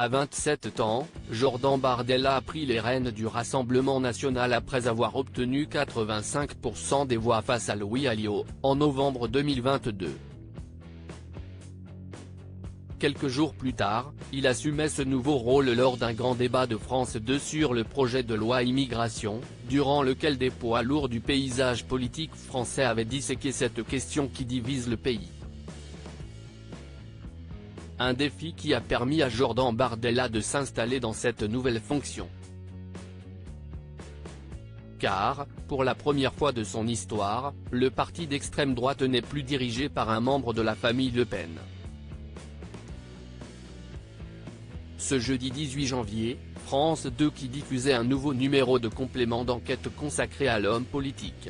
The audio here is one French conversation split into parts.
À 27 ans, Jordan Bardella a pris les rênes du Rassemblement national après avoir obtenu 85% des voix face à Louis Alliot, en novembre 2022. Quelques jours plus tard, il assumait ce nouveau rôle lors d'un grand débat de France 2 sur le projet de loi immigration, durant lequel des poids lourds du paysage politique français avaient disséqué cette question qui divise le pays. Un défi qui a permis à Jordan Bardella de s'installer dans cette nouvelle fonction. Car, pour la première fois de son histoire, le parti d'extrême droite n'est plus dirigé par un membre de la famille Le Pen. Ce jeudi 18 janvier, France 2 qui diffusait un nouveau numéro de complément d'enquête consacré à l'homme politique.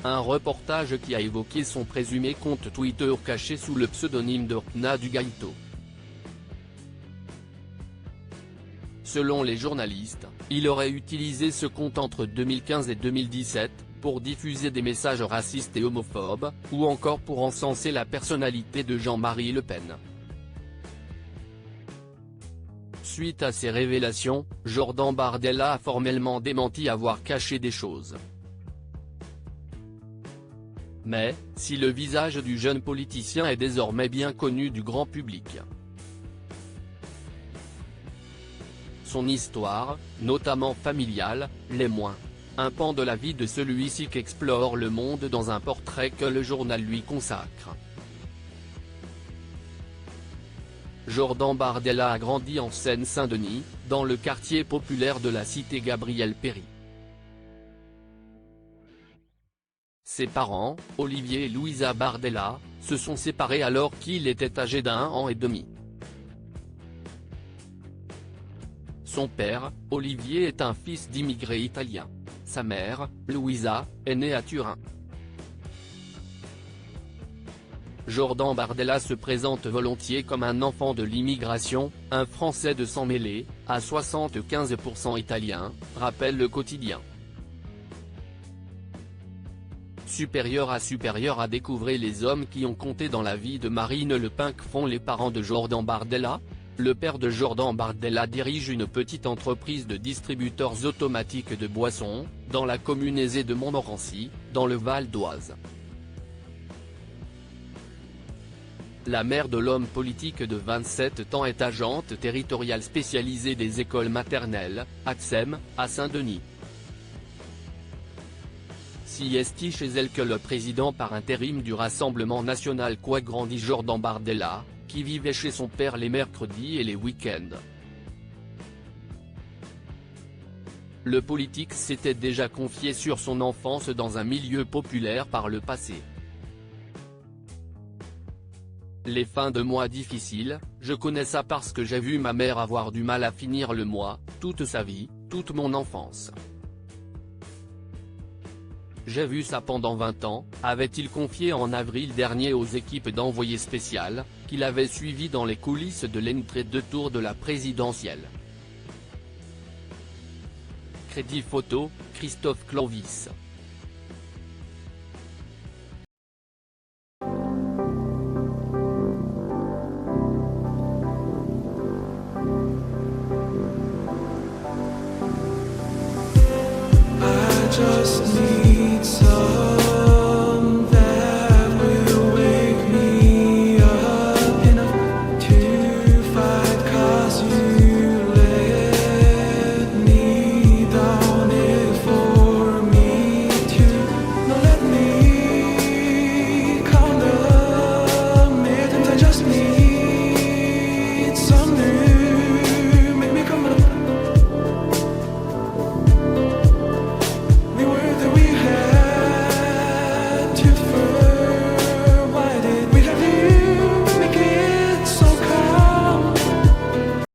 Un reportage qui a évoqué son présumé compte Twitter caché sous le pseudonyme de Rna du Gaito. Selon les journalistes, il aurait utilisé ce compte entre 2015 et 2017, pour diffuser des messages racistes et homophobes, ou encore pour encenser la personnalité de Jean-Marie Le Pen. Suite à ces révélations, Jordan Bardella a formellement démenti avoir caché des choses. Mais, si le visage du jeune politicien est désormais bien connu du grand public. Son histoire, notamment familiale, l'est moins. Un pan de la vie de celui-ci qu'explore Le Monde dans un portrait que le journal lui consacre. Jordan Bardella a grandi en Seine-Saint-Denis, dans le quartier populaire de la cité Gabriel-Péri. Ses parents, Olivier et Louisa Bardella, se sont séparés alors qu'il était âgé d'1 an et demi. Son père, Olivier est un fils d'immigrés italiens. Sa mère, Louisa, est née à Turin. Jordan Bardella se présente volontiers comme un enfant de l'immigration, un Français de sang mêlé, à 75% italien, rappelle le quotidien. Supérieur à découvrir les hommes qui ont compté dans la vie de Marine Le Pen. Que font les parents de Jordan Bardella? Le père de Jordan Bardella dirige une petite entreprise de distributeurs automatiques de boissons, dans la commune aisée de Montmorency, dans le Val d'Oise. La mère de l'homme politique de 27 ans est agente territoriale spécialisée des écoles maternelles, AXEM, à Saint-Denis. Si est chez elle que le président par intérim du Rassemblement national grandit Jordan Bardella, qui vivait chez son père les mercredis et les week-ends. Le politique s'était déjà confié sur son enfance dans un milieu populaire par le passé. Les fins de mois difficiles, je connais ça parce que j'ai vu ma mère avoir du mal à finir le mois, toute sa vie, toute mon enfance. J'ai vu ça pendant 20 ans, avait-il confié en avril dernier aux équipes d'envoyés spéciales, qu'il avait suivi dans les coulisses de l'entrée de tour de la présidentielle. Crédit photo, Christophe Clovis. Just